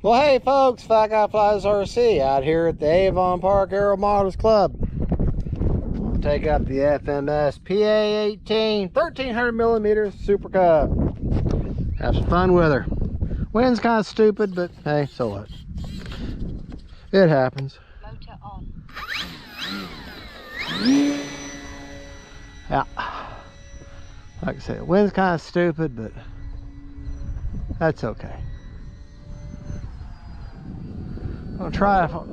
Well, hey folks, Fat Guy Flies RC out here at the Avon Park Aero Models Club. We'll take up the FMS PA-18 1300 millimeter Super Cub. Have some fun with her. Wind's kind of stupid, but hey, so what? It happens. Motor on. Yeah. Like I said, wind's kind of stupid, but that's okay. I'm gonna try to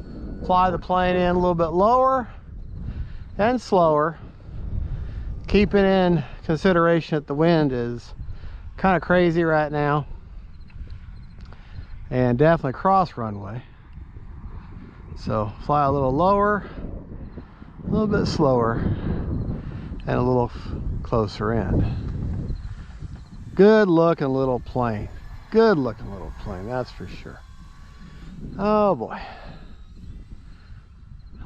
fly the plane in a little bit lower and slower, keeping in consideration that the wind is kind of crazy right now and definitely cross runway. So fly a little lower, a little bit slower, and a little closer in. Good looking little plane. Good looking little plane, that's for sure. Oh boy.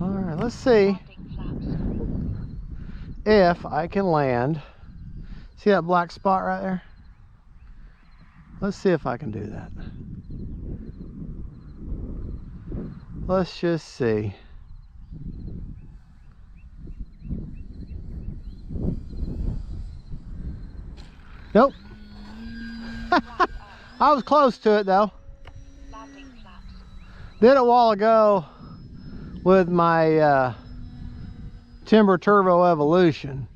All right, let's see if I can land. See that black spot right there? Let's see if I can do that. Let's just see. Nope. I was close to it though. Did it a while ago with my Timber Turbo Evolution,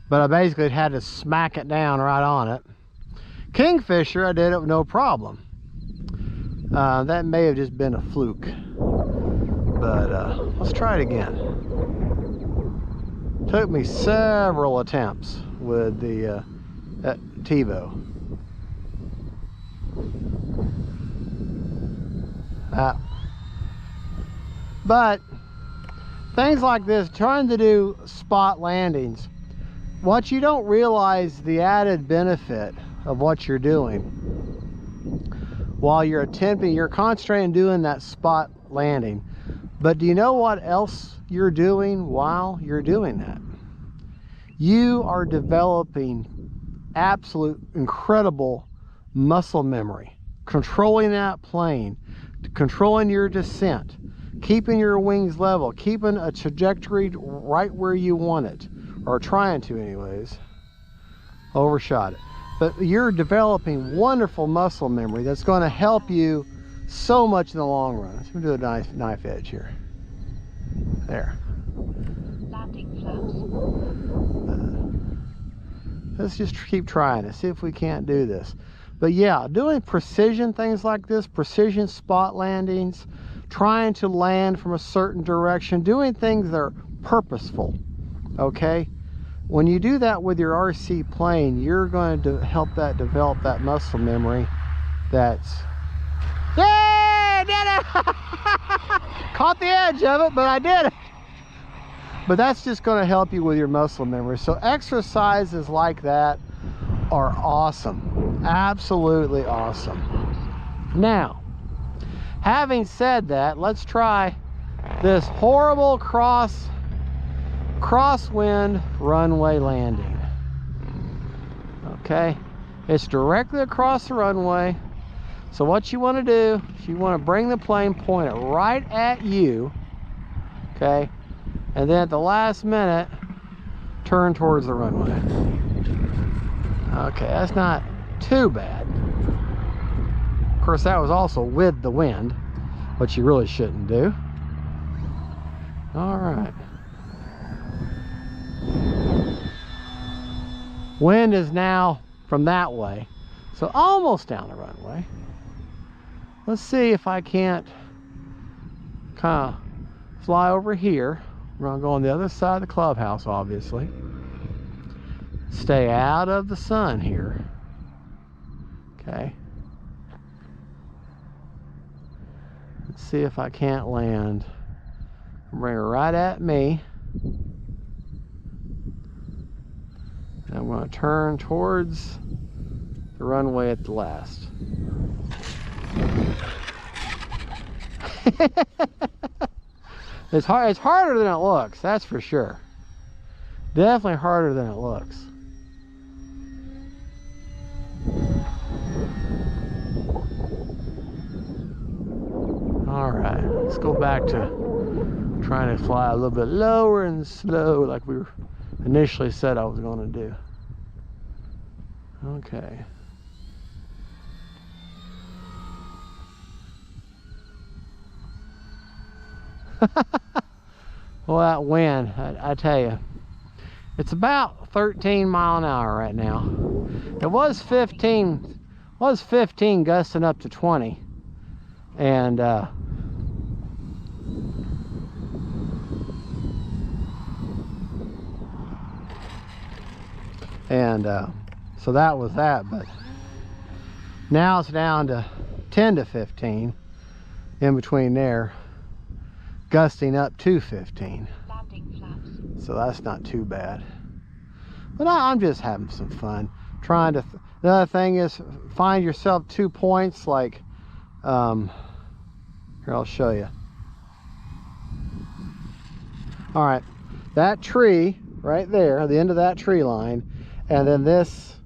but I basically had to smack it down right on it. Kingfisher, I did it with no problem. That may have just been a fluke, but let's try it again. Took me several attempts with the TiVo. But things like this, trying to do spot landings, what you don't realize the added benefit of what you're doing while you're attempting, you're concentrating doing that spot landing. But do you know what else you're doing while you're doing that? You are developing absolute incredible muscle memory, controlling that plane, controlling your descent, keeping your wings level, keeping a trajectory right where you want it, or trying to anyways. Overshot it. But you're developing wonderful muscle memory that's going to help you so much in the long run. Let's do a knife edge here. There. Landing flaps. Let's just keep trying to see if we can't do this. But yeah, doing precision things like this, precision spot landings, trying to land from a certain direction, doing things that are purposeful, okay? When you do that with your RC plane, you're going to help that develop that muscle memory. That's, yeah, I did it! Caught the edge of it, but I did it. But that's just going to help you with your muscle memory. So exercises like that are awesome, absolutely awesome. Now, having said that, let's try this horrible crosswind runway landing. Okay, it's directly across the runway. So what you want to do is you want to bring the plane, point it right at you, okay, and then at the last minute turn towards the runway. Okay, that's not too bad. Of course, that was also with the wind, which you really shouldn't do. All right. Wind is now from that way, so almost down the runway. Let's see if I can't kind of fly over here. We're gonna go on the other side of the clubhouse, obviously. Stay out of the sun here. Okay. Let's see if I can't land. Bring her right at me. And I'm going to turn towards the runway at the last. It's hard. It's harder than it looks, that's for sure. Definitely harder than it looks. Let's go back to trying to fly a little bit lower and slow like we initially said I was going to do. Okay. Well, that wind, I tell you, it's about 13 mile an hour right now. It was 15 gusting up to 20. And so that was that, but now it's down to 10 to 15 in between there, gusting up to 15. Landing flaps. So that's not too bad. But I'm just having some fun trying to. The other thing is, find yourself 2 points like here, I'll show you. All right, that tree right there, the end of that tree line, and then this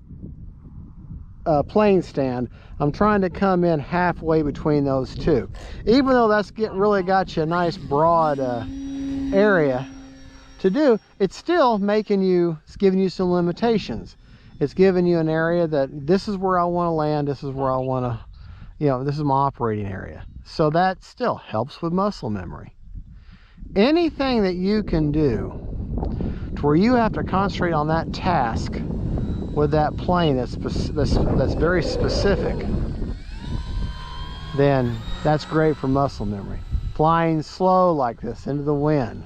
plane stand, I'm trying to come in halfway between those two. Even though that's really got you a nice broad area to do, it's still it's giving you some limitations. It's giving you an area that this is where I want to land, this is where I want to, this is my operating area. So that still helps with muscle memory. Anything that you can do to where you have to concentrate on that task with that plane that's very specific, then that's great for muscle memory. Flying slow like this into the wind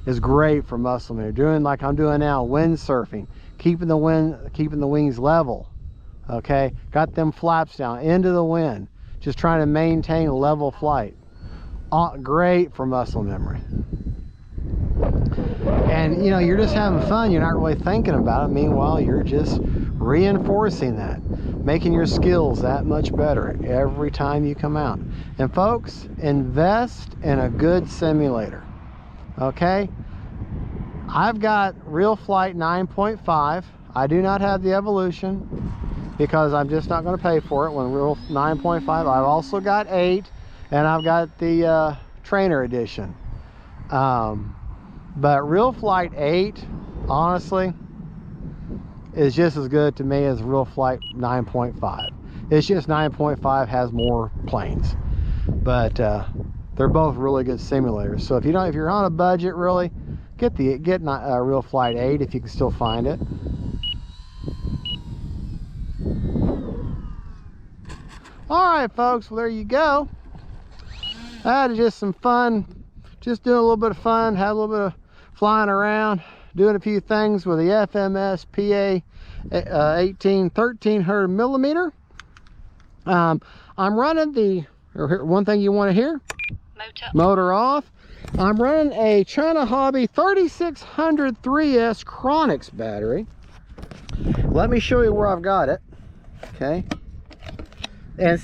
is great for muscle memory. Doing like I'm doing now, windsurfing, keeping the wings level. Okay, got them flaps down into the wind, just trying to maintain a level flight. Great for muscle memory. And you're just having fun, you're not really thinking about it. Meanwhile, you're just reinforcing that, making your skills that much better every time you come out. And folks, invest in a good simulator. Okay, I've got Real Flight 9.5. I do not have the Evolution because I'm just not going to pay for it. When Real 9.5, I've also got 8, and I've got the Trainer Edition. But Real Flight 8, honestly, is just as good to me as Real Flight 9.5. It's just 9.5 has more planes, but they're both really good simulators. So if you're on a budget, really get Real Flight 8 if you can still find it. All right, folks, well, there you go. I had just some fun, just doing a little bit of fun, had a little bit of flying around, doing a few things with the FMS PA 1300 millimeter. I'm running one thing you want to hear, motor off. I'm running a China Hobby 3600 3S Chronix battery. Let me show you where I've got it. Okay, and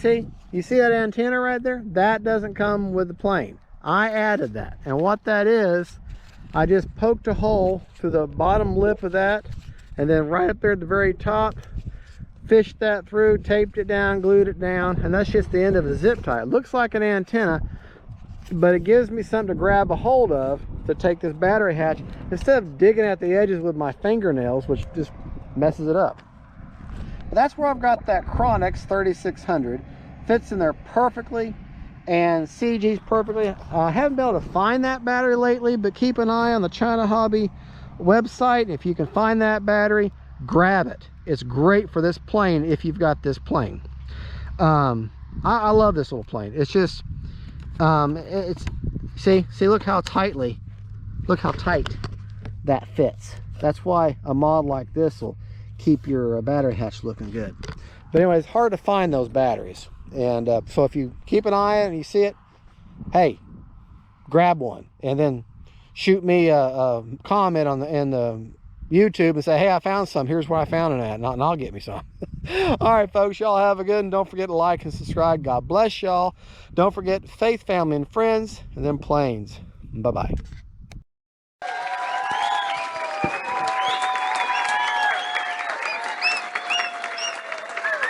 you see that antenna right there? That doesn't come with the plane. I added that, and what that is, I just poked a hole through the bottom lip of that, and then right up there at the very top, fished that through, taped it down, glued it down, and that's just the end of the zip tie. It looks like an antenna, but it gives me something to grab a hold of to take this battery hatch instead of digging at the edges with my fingernails, which just messes it up. That's where I've got that Chronix 3600. Fits in there perfectly and CG's perfectly. I haven't been able to find that battery lately, but keep an eye on the China Hobby website. If you can find that battery, grab it. It's great for this plane if you've got this plane. I love this little plane. It's just see look how tight that fits. That's why a mod like this will keep your battery hatch looking good. But anyway, it's hard to find those batteries, and so if you keep an eye on it and you see it, hey, grab one, and then shoot me a comment in the YouTube and say, hey, I found some, here's where I found it at, and I'll get me some. All right, folks, y'all have a good one. Don't forget to like and subscribe. God bless y'all. Don't forget faith, family, and friends, and then planes. Bye-bye.